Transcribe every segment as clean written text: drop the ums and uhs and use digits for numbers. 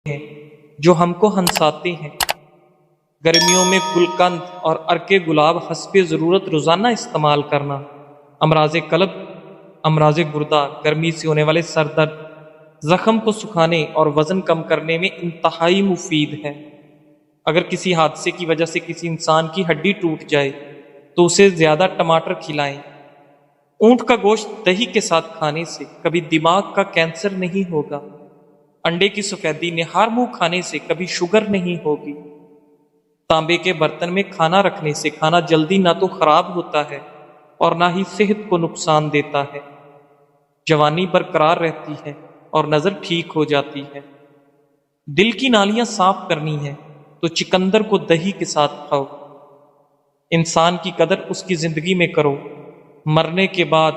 ہیں جو ہم کو ہنساتے ہیں۔ گرمیوں میں گلقند اور عرق گلاب حسب ضرورت روزانہ استعمال کرنا امراض قلب، امراض گردہ، گرمی سے ہونے والے سر درد، زخم کو سکھانے اور وزن کم کرنے میں انتہائی مفید ہے۔ اگر کسی حادثے کی وجہ سے کسی انسان کی ہڈی ٹوٹ جائے تو اسے زیادہ ٹماٹر کھلائیں۔ اونٹ کا گوشت دہی کے ساتھ کھانے سے کبھی دماغ کا کینسر نہیں ہوگا۔ انڈے کی سفیدی نہار منہ کھانے سے کبھی شوگر نہیں ہوگی۔ تانبے کے برتن میں کھانا رکھنے سے کھانا جلدی نہ تو خراب ہوتا ہے اور نہ ہی صحت کو نقصان دیتا ہے۔ جوانی برقرار رہتی ہے اور نظر ٹھیک ہو جاتی ہے۔ دل کی نالیاں صاف کرنی ہے تو چکندر کو دہی کے ساتھ کھاؤ۔ انسان کی قدر اس کی زندگی میں کرو، مرنے کے بعد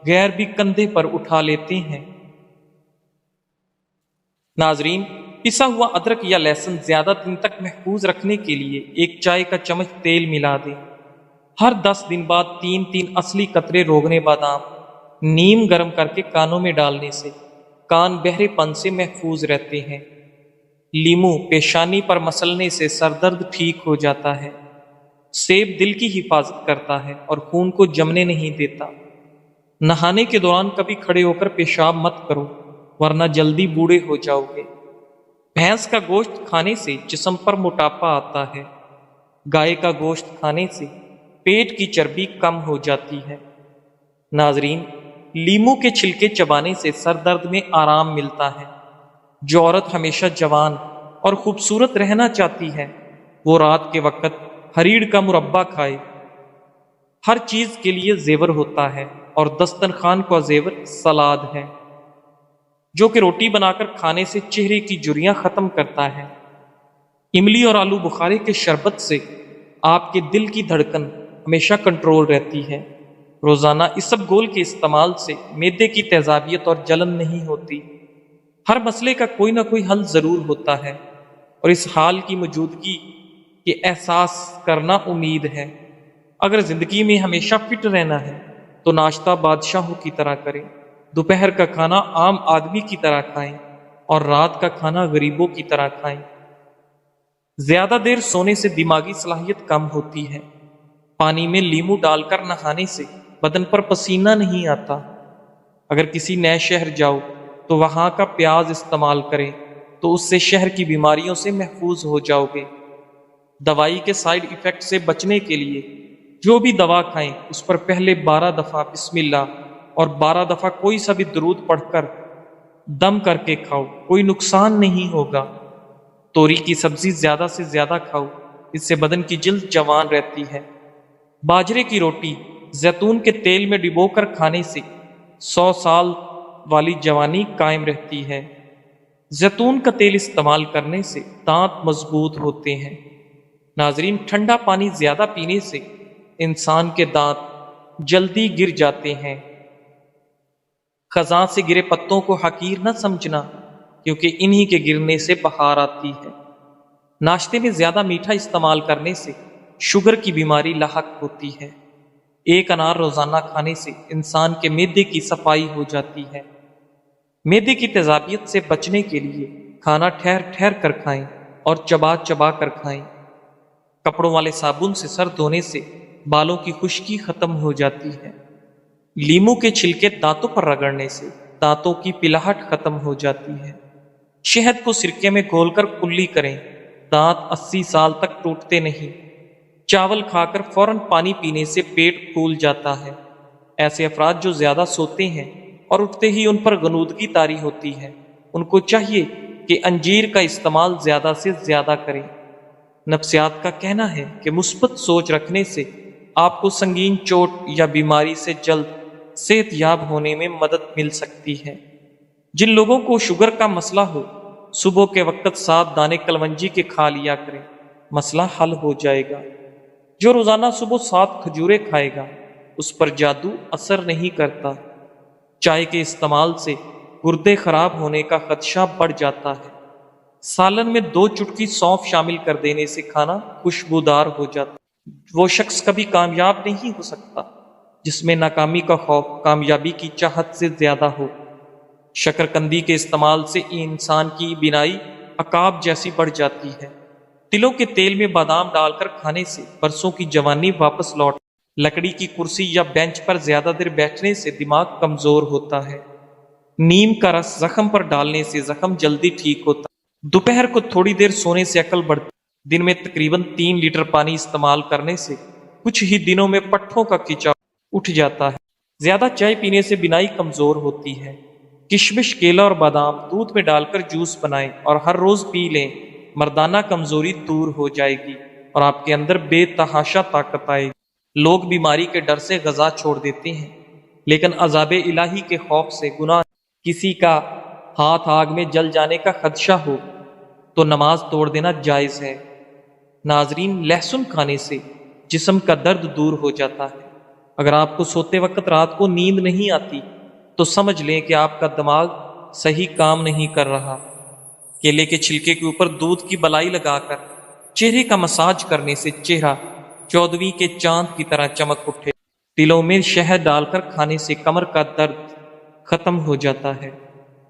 غیر بھی کندھے پر اٹھا لیتے ہیں۔ ناظرین، پسا ہوا ادرک یا لہسن زیادہ دن تک محفوظ رکھنے کے لیے ایک چائے کا چمچ تیل ملا دیں۔ ہر 10 دن بعد 3 اصلی قطرے روغن بادام نیم گرم کر کے کانوں میں ڈالنے سے کان بہرے پن سے محفوظ رہتے ہیں۔ لیمو پیشانی پر مسلنے سے سر درد ٹھیک ہو جاتا ہے۔ سیب دل کی حفاظت کرتا ہے اور خون کو جمنے نہیں دیتا۔ نہانے کے دوران کبھی کھڑے ہو کر پیشاب مت کرو ورنہ جلدی بوڑھے ہو جاؤ گے۔ بھینس کا گوشت کھانے سے جسم پر موٹاپا آتا ہے۔ گائے کا گوشت کھانے سے پیٹ کی چربی کم ہو جاتی ہے۔ ناظرین، لیمو کے چھلکے چبانے سے سر درد میں آرام ملتا ہے۔ جو عورت ہمیشہ جوان اور خوبصورت رہنا چاہتی ہے وہ رات کے وقت ہریڑ کا مربع کھائے۔ ہر چیز کے لیے زیور ہوتا ہے اور دسترخوان کا زیور سلاد ہے، جو کہ روٹی بنا کر کھانے سے چہرے کی جھریاں ختم کرتا ہے۔ املی اور آلو بخارے کے شربت سے آپ کے دل کی دھڑکن ہمیشہ کنٹرول رہتی ہے۔ روزانہ اسب گول کے استعمال سے معدے کی تیزابیت اور جلن نہیں ہوتی۔ ہر مسئلے کا کوئی نہ کوئی حل ضرور ہوتا ہے اور اس حال کی موجودگی کے احساس کرنا امید ہے۔ اگر زندگی میں ہمیشہ فٹ رہنا ہے تو ناشتہ بادشاہوں کی طرح کریں، دوپہر کا کھانا عام آدمی کی طرح کھائیں اور رات کا کھانا غریبوں کی طرح کھائیں۔ زیادہ دیر سونے سے دماغی صلاحیت کم ہوتی ہے۔ پانی میں لیمو ڈال کر نہانے سے بدن پر پسینہ نہیں آتا۔ اگر کسی نئے شہر جاؤ تو وہاں کا پیاز استعمال کریں تو اس سے شہر کی بیماریوں سے محفوظ ہو جاؤ گے۔ دوائی کے سائیڈ ایفیکٹ سے بچنے کے لیے جو بھی دوا کھائیں اس پر پہلے 12 دفعہ بسم اللہ اور 12 دفعہ کوئی سا بھی درود پڑھ کر دم کر کے کھاؤ، کوئی نقصان نہیں ہوگا۔ توری کی سبزی زیادہ سے زیادہ کھاؤ، اس سے بدن کی جلد جوان رہتی ہے۔ باجرے کی روٹی زیتون کے تیل میں ڈبو کر کھانے سے 100 سال والی جوانی قائم رہتی ہے۔ زیتون کا تیل استعمال کرنے سے دانت مضبوط ہوتے ہیں۔ ناظرین، ٹھنڈا پانی زیادہ پینے سے انسان کے دانت جلدی گر جاتے ہیں۔ خزاں سے گرے پتوں کو حقیر نہ سمجھنا، کیونکہ انہی کے گرنے سے بہار آتی ہے۔ ناشتے میں زیادہ میٹھا استعمال کرنے سے شوگر کی بیماری لاحق ہوتی ہے۔ ایک انار روزانہ کھانے سے انسان کے معدے کی صفائی ہو جاتی ہے۔ معدے کی تیزابیت سے بچنے کے لیے کھانا ٹھہر ٹھہر کر کھائیں اور چبا چبا کر کھائیں۔ کپڑوں والے صابن سے سر دھونے سے بالوں کی خشکی ختم ہو جاتی ہے۔ لیمو کے چھلکے دانتوں پر رگڑنے سے دانتوں کی پلاہٹ ختم ہو جاتی ہے۔ شہد کو سرکے میں گھول کر کلی کریں، دانت 80 سال تک ٹوٹتے نہیں۔ چاول کھا کر فوراً پانی پینے سے پیٹ پھول جاتا ہے۔ ایسے افراد جو زیادہ سوتے ہیں اور اٹھتے ہی ان پر غنودگی طاری ہوتی ہے، ان کو چاہیے کہ انجیر کا استعمال زیادہ سے زیادہ کریں۔ نفسیات کا کہنا ہے کہ مثبت سوچ رکھنے سے آپ کو سنگین چوٹ یا بیماری سے جلد صحت یاب ہونے میں مدد مل سکتی ہے۔ جن لوگوں کو شوگر کا مسئلہ ہو، صبح کے وقت 7 دانے کلونجی کے کھا لیا کریں، مسئلہ حل ہو جائے گا۔ جو روزانہ صبح 7 کھجوریں کھائے گا اس پر جادو اثر نہیں کرتا۔ چائے کے استعمال سے گردے خراب ہونے کا خدشہ بڑھ جاتا ہے۔ سالن میں 2 چٹکی سونف شامل کر دینے سے کھانا خوشبودار ہو جاتا ہے۔ وہ شخص کبھی کامیاب نہیں ہو سکتا جس میں ناکامی کا خوف کامیابی کی چاہت سے زیادہ ہو۔ شکرکندی کے استعمال سے انسان کی بینائی عقاب جیسی بڑھ جاتی ہے۔ تلوں کے تیل میں بادام ڈال کر کھانے سے برسوں کی جوانی واپس لوٹ۔ لکڑی کی کرسی یا بینچ پر زیادہ دیر بیٹھنے سے دماغ کمزور ہوتا ہے۔ نیم کا رس زخم پر ڈالنے سے زخم جلدی ٹھیک ہوتا ہے۔ دوپہر کو تھوڑی دیر سونے سے عقل بڑھتی۔ دن میں تقریباً 3 لیٹر پانی استعمال کرنے سے کچھ ہی دنوں میں پٹھوں کا کھچاؤ اٹھ جاتا ہے۔ زیادہ چائے پینے سے بینائی کمزور ہوتی ہے۔ کشمش، کیلا اور بادام دودھ میں ڈال کر جوس بنائیں اور ہر روز پی لیں۔ مردانہ کمزوری دور ہو جائے گی اور آپ کے اندر بے تحاشا طاقت آئے گی۔ لوگ بیماری کے ڈر سے غذا چھوڑ دیتے ہیں، لیکن عذاب الہی کے خوف سے گناہ۔ کسی کا ہاتھ آگ میں جل جانے کا خدشہ ہو تو نماز توڑ دینا جائز ہے۔ ناظرین، لہسن کھانے سے جسم کا درد دور ہو جاتا ہے۔ اگر آپ کو سوتے وقت رات کو نیند نہیں آتی تو سمجھ لیں کہ آپ کا دماغ صحیح کام نہیں کر رہا۔ کیلے کے چھلکے کے اوپر دودھ کی بلائی لگا کر چہرے کا مساج کرنے سے چہرہ 14ویں کے چاند کی طرح چمک اٹھے۔ تلوں میں شہد ڈال کر کھانے سے کمر کا درد ختم ہو جاتا ہے۔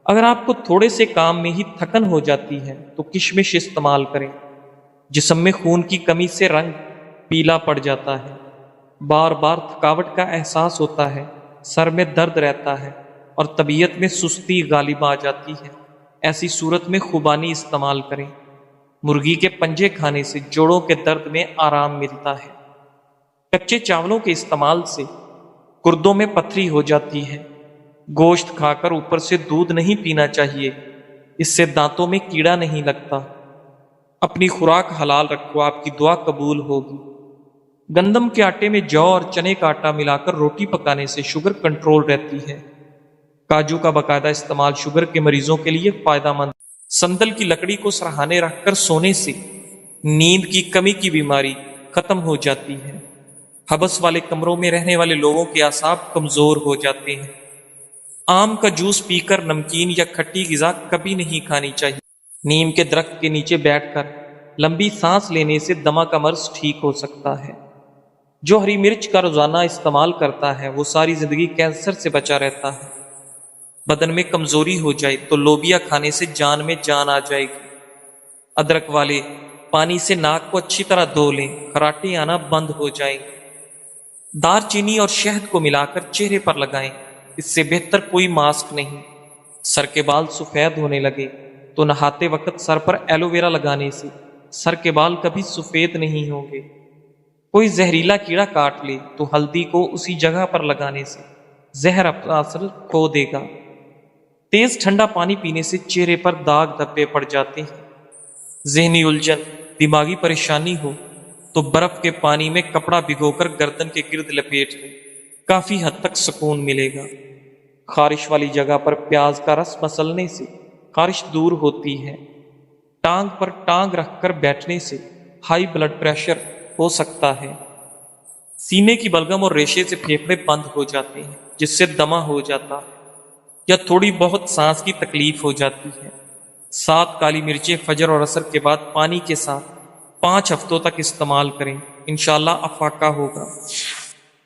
اگر آپ کو تھوڑے سے کام میں ہی تھکن ہو جاتی ہے تو کشمش استعمال کریں۔ جسم میں خون کی کمی سے رنگ پیلا پڑ جاتا ہے، بار بار تھکاوٹ کا احساس ہوتا ہے، سر میں درد رہتا ہے اور طبیعت میں سستی غالب آ جاتی ہے۔ ایسی صورت میں خوبانی استعمال کریں۔ مرغی کے پنجے کھانے سے جوڑوں کے درد میں آرام ملتا ہے۔ کچے چاولوں کے استعمال سے گردوں میں پتھری ہو جاتی ہے۔ گوشت کھا کر اوپر سے دودھ نہیں پینا چاہیے، اس سے دانتوں میں کیڑا نہیں لگتا۔ اپنی خوراک حلال رکھو، آپ کی دعا قبول ہوگی۔ گندم کے آٹے میں جو اور چنے کا آٹا ملا کر روٹی پکانے سے شوگر کنٹرول رہتی ہے۔ کاجو کا باقاعدہ استعمال شوگر کے مریضوں کے لیے فائدہ مند۔ سندل کی لکڑی کو سرہانے رکھ کر سونے سے نیند کی کمی کی بیماری ختم ہو جاتی ہے۔ حبس والے کمروں میں رہنے والے لوگوں کے اعصاب کمزور ہو جاتے ہیں۔ آم کا جوس پی کر نمکین یا کھٹی غذا کبھی نہیں کھانی چاہیے۔ نیم کے درخت کے نیچے بیٹھ کر لمبی سانس لینے سے دمہ کا مرض ٹھیک ہو سکتا ہے۔ جو ہری مرچ کا روزانہ استعمال کرتا ہے وہ ساری زندگی کینسر سے بچا رہتا ہے۔ بدن میں کمزوری ہو جائے تو لوبیا کھانے سے جان میں جان آ جائے گی۔ ادرک والے پانی سے ناک کو اچھی طرح دھو لیں، خراٹے آنا بند ہو جائیں گے۔ دار چینی اور شہد کو ملا کر چہرے پر لگائیں، اس سے بہتر کوئی ماسک نہیں۔ سر کے بال سفید ہونے لگے تو نہاتے وقت سر پر ایلو ویرا لگانے سے سر کے بال کبھی سفید نہیں ہوں گے۔ کوئی زہریلا کیڑا کاٹ لے تو ہلدی کو اسی جگہ پر لگانے سے زہر اپنا اثر کھو دے گا۔ تیز ٹھنڈا پانی پینے سے چہرے پر داغ دھبے پڑ جاتے ہیں۔ ذہنی الجھن، دماغی پریشانی ہو تو برف کے پانی میں کپڑا بھگو کر گردن کے گرد لپیٹ لیں، کافی حد تک سکون ملے گا۔ خارش والی جگہ پر پیاز کا رس مسلنے سے خارش دور ہوتی ہے۔ ٹانگ پر ٹانگ رکھ کر بیٹھنے سے ہائی بلڈ پریشر ہو سکتا ہے۔ سینے کی بلغم اور ریشے سے پھیپھڑے بند ہو جاتے ہیں، جس سے دمہ ہو جاتا ہے یا تھوڑی بہت سانس کی تکلیف ہو جاتی ہے۔ 7 کالی مرچیں فجر اور عصر کے بعد پانی کے ساتھ 5 ہفتوں تک استعمال کریں، انشاءاللہ افاقہ ہوگا۔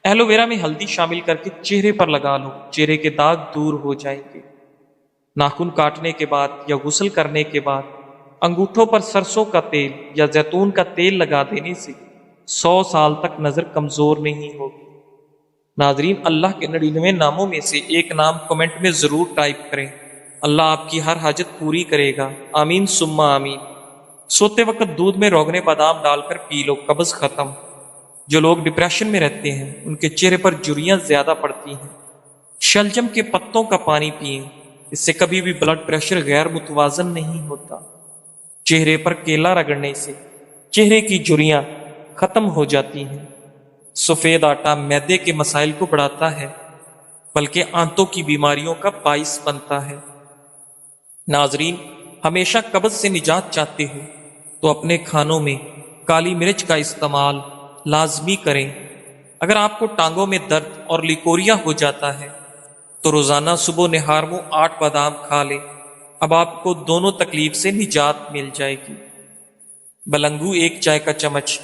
ایلو ویرا میں ہلدی شامل کر کے چہرے پر لگا لو، چہرے کے داغ دور ہو جائیں گے۔ ناخن کاٹنے کے بعد یا غسل کرنے کے بعد انگوٹھوں پر سرسوں کا تیل یا زیتون کا تیل لگا دینے سے 100 سال تک نظر کمزور نہیں ہوگی۔ ناظرین، اللہ کے 99 ناموں میں سے ایک نام کمنٹ میں ضرور ٹائپ کریں، اللہ آپ کی ہر حاجت پوری کرے گا، آمین ثم آمین۔ سوتے وقت دودھ میں روغن بادام ڈال کر پی لو، قبض ختم۔ جو لوگ ڈپریشن میں رہتے ہیں ان کے چہرے پر جھریاں زیادہ پڑتی ہیں۔ شلجم کے پتوں کا پانی پئیں، اس سے کبھی بھی بلڈ پریشر غیر متوازن نہیں ہوتا۔ چہرے پر کیلا رگڑنے سے چہرے کی جھریاں ختم ہو جاتی ہیں۔ سفید آٹا معدے کے مسائل کو بڑھاتا ہے، بلکہ آنتوں کی بیماریوں کا باعث بنتا ہے۔ ناظرین، ہمیشہ قبض سے نجات چاہتے ہو تو اپنے کھانوں میں کالی مرچ کا استعمال لازمی کریں۔ اگر آپ کو ٹانگوں میں درد اور لیکوریا ہو جاتا ہے تو روزانہ صبح نہار منہ 8 بادام کھا لیں، اب آپ کو دونوں تکلیف سے نجات مل جائے گی۔ بلنگو 1 چائے کا چمچ،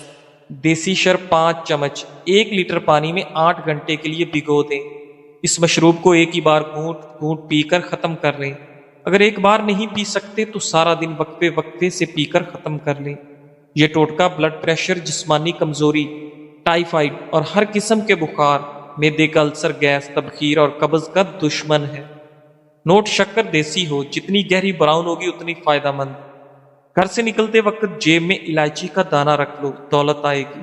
دیسی شرب 5 چمچ 1 لیٹر پانی میں 8 گھنٹے کے لیے بھگو دیں۔ اس مشروب کو ایک ہی بار گھونٹ گھونٹ پی کر ختم کر لیں۔ اگر ایک بار نہیں پی سکتے تو سارا دن وقفے وقفے سے پی کر ختم کر لیں۔ یہ ٹوٹکا بلڈ پریشر، جسمانی کمزوری، ٹائیفائڈ اور ہر قسم کے بخار، معدے کا السر، گیس، تبخیر اور قبض کا دشمن ہے۔ نوٹ شکر دیسی ہو، جتنی گہری براؤن ہوگی اتنی فائدہ مند۔ گھر سے نکلتے وقت جیب میں الائچی کا دانہ رکھ لو، دولت آئے گی۔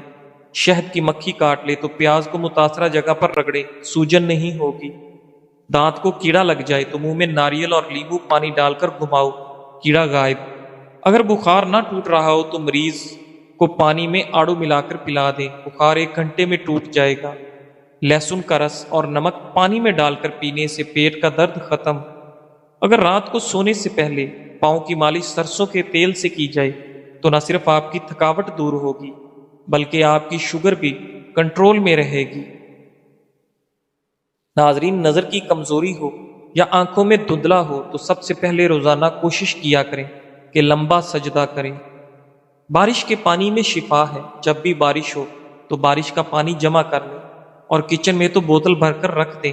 شہد کی مکھی کاٹ لے تو پیاز کو متاثرہ جگہ پر رگڑے، سوجن نہیں ہوگی۔ دانت کو کیڑا لگ جائے تو منہ میں ناریل اور لیمو پانی ڈال کر گھماؤ، کیڑا غائب۔ اگر بخار نہ ٹوٹ رہا ہو تو مریض کو پانی میں آڑو ملا کر پلا دیں، بخار 1 گھنٹے میں ٹوٹ جائے گا۔ لہسن کا رس اور نمک پانی میں ڈال کر پینے سے پیٹ کا درد ختم۔ اگر رات کو سونے سے پہلے پاؤں کی مالش سرسوں کے تیل سے کی جائے تو نہ صرف آپ کی تھکاوٹ دور ہوگی بلکہ آپ کی شوگر بھی کنٹرول میں رہے گی۔ ناظرین، نظر کی کمزوری ہو یا آنکھوں میں دھندلا ہو تو سب سے پہلے روزانہ کوشش کیا کریں کہ لمبا سجدہ کریں۔ بارش کے پانی میں شفا ہے۔ جب بھی بارش ہو تو بارش کا پانی جمع کر لیں اور کچن میں تو بوتل بھر کر رکھ دیں۔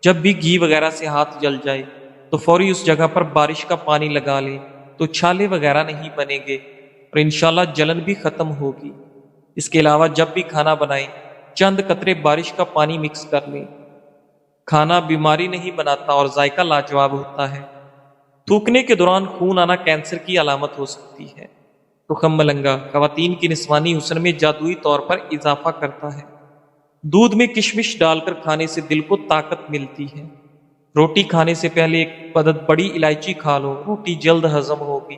جب بھی گھی وغیرہ سے ہاتھ جل جائے تو فوری اس جگہ پر بارش کا پانی لگا لیں تو چھالے وغیرہ نہیں بنیں گے اور انشاءاللہ جلن بھی ختم ہوگی۔ اس کے علاوہ جب بھی کھانا بنائیں چند قطرے بارش کا پانی مکس کر لیں۔ کھانا بیماری نہیں بناتا اور ذائقہ لاجواب ہوتا ہے۔ تھوکنے کے دوران خون آنا کینسر کی علامت ہو سکتی ہے۔ تخم ملنگا خواتین کی نسوانی حسن میں جادوئی طور پر اضافہ کرتا ہے۔ دودھ میں کشمش ڈال کر کھانے سے دل کو طاقت ملتی ہے۔ روٹی کھانے سے پہلے 1 عدد بڑی الائچی کھا لو، روٹی جلد ہضم ہوگی۔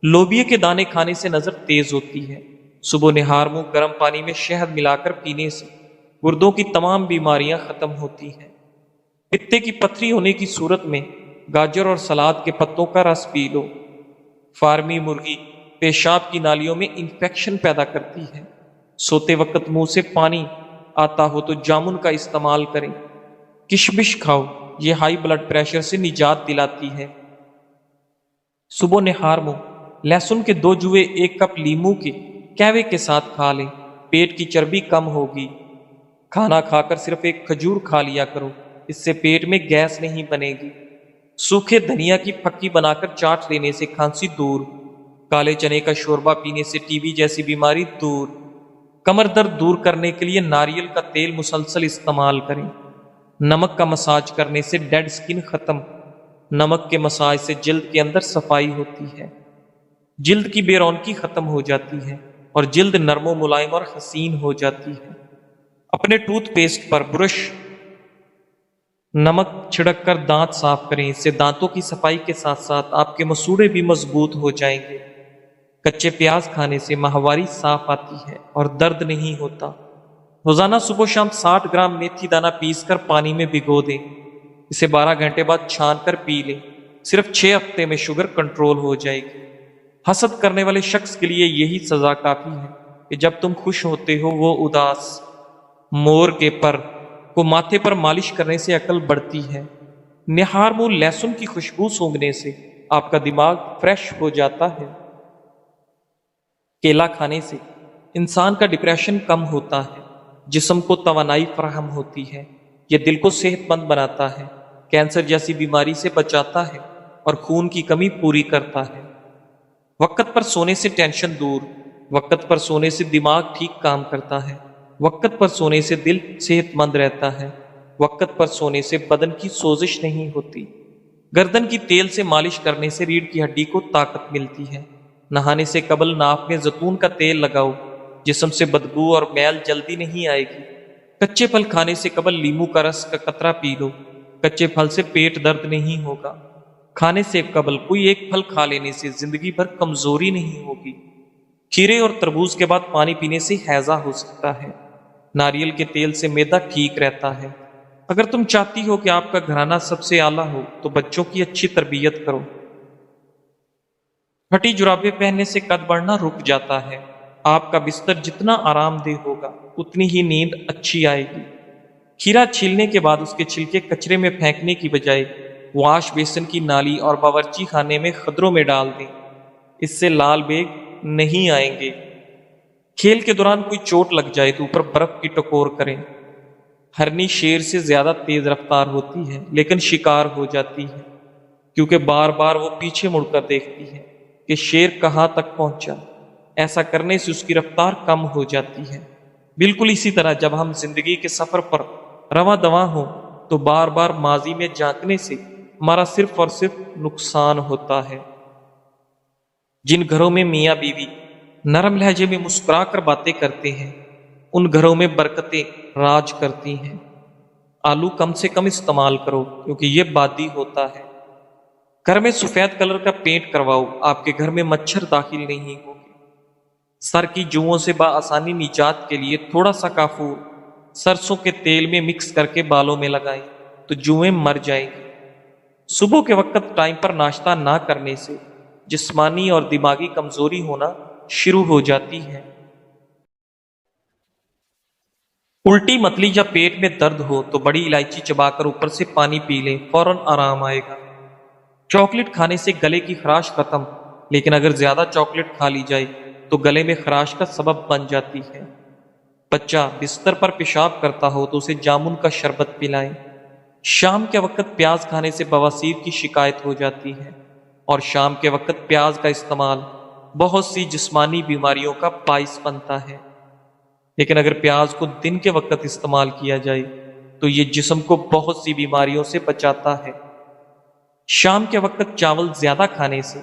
لوبیا کے دانے کھانے سے نظر تیز ہوتی ہے۔ صبح نہار منہ گرم پانی میں شہد ملا کر پینے سے گردوں کی تمام بیماریاں ختم ہوتی ہیں۔ پتے کی پتھری ہونے کی صورت میں گاجر اور سلاد کے پتوں کا رس پی لو۔ فارمی مرغی پیشاب کی نالیوں میں انفیکشن پیدا کرتی ہے۔ سوتے وقت منہ سے پانی آتا ہو تو جامن کا استعمال کریں۔ کشمش کھاؤ، یہ ہائی بلڈ پریشر سے نجات دلاتی ہے۔ صبح نہار منہ لہسن کے 2 جوے 1 کپ لیمو کے کہوے کے ساتھ کھا لیں، پیٹ کی چربی کم ہوگی۔ کھانا کھا کر صرف 1 کھجور کھا لیا کرو، اس سے پیٹ میں گیس نہیں بنے گی۔ سوکھے دھنیا کی پھکی بنا کر چاٹ لینے سے کھانسی دور۔ کالے چنے کا شوربہ پینے سے ٹی بی جیسی بیماری دور۔ کمر درد دور کرنے کے لیے ناریل کا تیل مسلسل استعمال کریں۔ نمک کا مساج کرنے سے ڈیڈ سکن ختم۔ نمک کے مساج سے جلد کے اندر صفائی ہوتی ہے، جلد کی بے رونقی ختم ہو جاتی ہے اور جلد نرم و ملائم اور حسین ہو جاتی ہے۔ اپنے ٹوتھ پیسٹ پر برش نمک چھڑک کر دانت صاف کریں، اس سے دانتوں کی صفائی کے ساتھ ساتھ آپ کے مسوڑے بھی مضبوط ہو جائیں گے۔ کچے پیاز کھانے سے ماہواری صاف آتی ہے اور درد نہیں ہوتا۔ روزانہ صبح و شام 60 گرام میتھی دانہ پیس کر پانی میں بھگو دیں، اسے 12 گھنٹے بعد چھان کر پی لیں۔ صرف 6 ہفتے میں شوگر کنٹرول ہو جائے گی۔ حسد کرنے والے شخص کے لیے یہی سزا کافی ہے کہ جب تم خوش ہوتے ہو وہ اداس۔ مور کے پر کو ماتھے پر مالش کرنے سے عقل بڑھتی ہے۔ نہار منہ لہسن کی خوشبو سونگھنے سے آپ کا دماغ فریش ہو جاتا ہے۔ کیلا کھانے سے انسان کا ڈپریشن کم ہوتا ہے، جسم کو توانائی فراہم ہوتی ہے، یہ دل کو صحت مند بناتا ہے، کینسر جیسی بیماری سے بچاتا ہے اور خون کی کمی پوری کرتا ہے۔ وقت پر سونے سے ٹینشن دور، وقت پر سونے سے دماغ ٹھیک کام کرتا ہے، وقت پر سونے سے دل صحت مند رہتا ہے، وقت پر سونے سے بدن کی سوزش نہیں ہوتی۔ گردن کی تیل سے مالش کرنے سے ریڑھ کی ہڈی کو طاقت ملتی ہے۔ نہانے سے قبل ناف میں زیتون کا تیل لگاؤ، جسم سے بدبو اور میل جلدی نہیں آئے گی۔ کچے پھل کھانے سے قبل لیمو کا رس کا قطرہ پی لو، کچے پھل سے پیٹ درد نہیں ہوگا۔ کھانے سے قبل کوئی 1 پھل کھا لینے سے زندگی بھر کمزوری نہیں ہوگی۔ کھیرے اور تربوز کے بعد پانی پینے سے ہیضہ ہو سکتا ہے۔ ناریل کے تیل سے معدہ ٹھیک رہتا ہے۔ اگر تم چاہتی ہو کہ آپ کا گھرانہ سب سے اعلیٰ ہو تو بچوں کی اچھی تربیت کرو۔ پھٹی جرابیں پہننے سے قد بڑھنا رک جاتا ہے۔ آپ کا بستر جتنا آرام دہ ہوگا اتنی ہی نیند اچھی آئے گی۔ کھیرا چھیلنے کے بعد اس کے چھلکے کچرے میں پھینکنے کی بجائے واش بیسن کی نالی اور باورچی خانے میں خدروں میں ڈال دیں، اس سے لال بیگ نہیں آئیں گے۔ کھیل کے دوران کوئی چوٹ لگ جائے تو اوپر برف کی ٹکور کریں۔ ہرنی شیر سے زیادہ تیز رفتار ہوتی ہے لیکن شکار ہو جاتی ہے۔ کیونکہ بار بار وہ پیچھے مڑ کر دیکھتی ہے کہ شیر کہاں تک پہنچا۔ ایسا کرنے سے اس کی رفتار کم ہو جاتی ہے۔ بالکل اسی طرح جب ہم زندگی کے سفر پر رواں دواں ہوں تو بار بار ماضی میں جھانکنے سے ہمارا صرف اور صرف نقصان ہوتا ہے۔ جن گھروں میں میاں بیوی نرم لہجے میں مسکرا کر باتیں کرتے ہیں ان گھروں میں برکتیں راج کرتی ہیں۔ آلو کم سے کم استعمال کرو کیونکہ یہ بادی ہوتا ہے۔ گھر میں سفید کلر کا پینٹ کرواؤ، آپ کے گھر میں مچھر داخل نہیں ہوگے۔ سر کی جوؤں سے بآسانی نجات کے لیے تھوڑا سا کافور سرسوں کے تیل میں مکس کر کے بالوں میں لگائیں تو جوئیں مر جائیں گی۔ صبح کے وقت ٹائم پر ناشتہ نہ کرنے سے جسمانی اور دماغی کمزوری ہونا شروع ہو جاتی ہے۔ الٹی متلی یا پیٹ میں درد ہو تو بڑی الائچی چبا کر اوپر سے پانی پی لیں، فوراً آرام آئے گا۔ چاکلیٹ کھانے سے گلے کی خراش ختم، لیکن اگر زیادہ چاکلیٹ کھا لی جائے تو گلے میں خراش کا سبب بن جاتی ہے۔ بچہ بستر پر پیشاب کرتا ہو تو اسے جامن کا شربت پلائیں۔ شام کے وقت پیاز کھانے سے بواسیر کی شکایت ہو جاتی ہے، اور شام کے وقت پیاز کا استعمال بہت سی جسمانی بیماریوں کا باعث بنتا ہے۔ لیکن اگر پیاز کو دن کے وقت استعمال کیا جائے تو یہ جسم کو بہت سی بیماریوں سے بچاتا ہے۔ شام کے وقت چاول زیادہ کھانے سے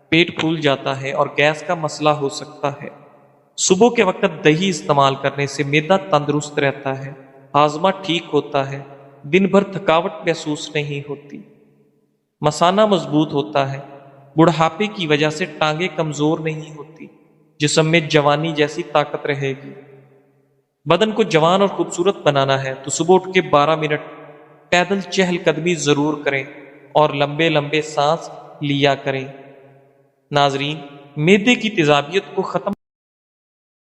پیٹ پھول جاتا ہے اور گیس کا مسئلہ ہو سکتا ہے۔ صبح کے وقت دہی استعمال کرنے سے معدہ تندرست رہتا ہے، ہاضمہ ٹھیک ہوتا ہے، دن بھر تھکاوٹ محسوس نہیں ہوتی، مثانہ مضبوط ہوتا ہے، بڑھاپے کی وجہ سے ٹانگیں کمزور نہیں ہوتی، جسم میں جوانی جیسی طاقت رہے گی۔ بدن کو جوان اور خوبصورت بنانا ہے تو صبح اٹھ کے 12 منٹ پیدل چہل قدمی ضرور کریں اور لمبے لمبے سانس لیا کریں۔ ناظرین، معدے کی تیزابیت کو ختم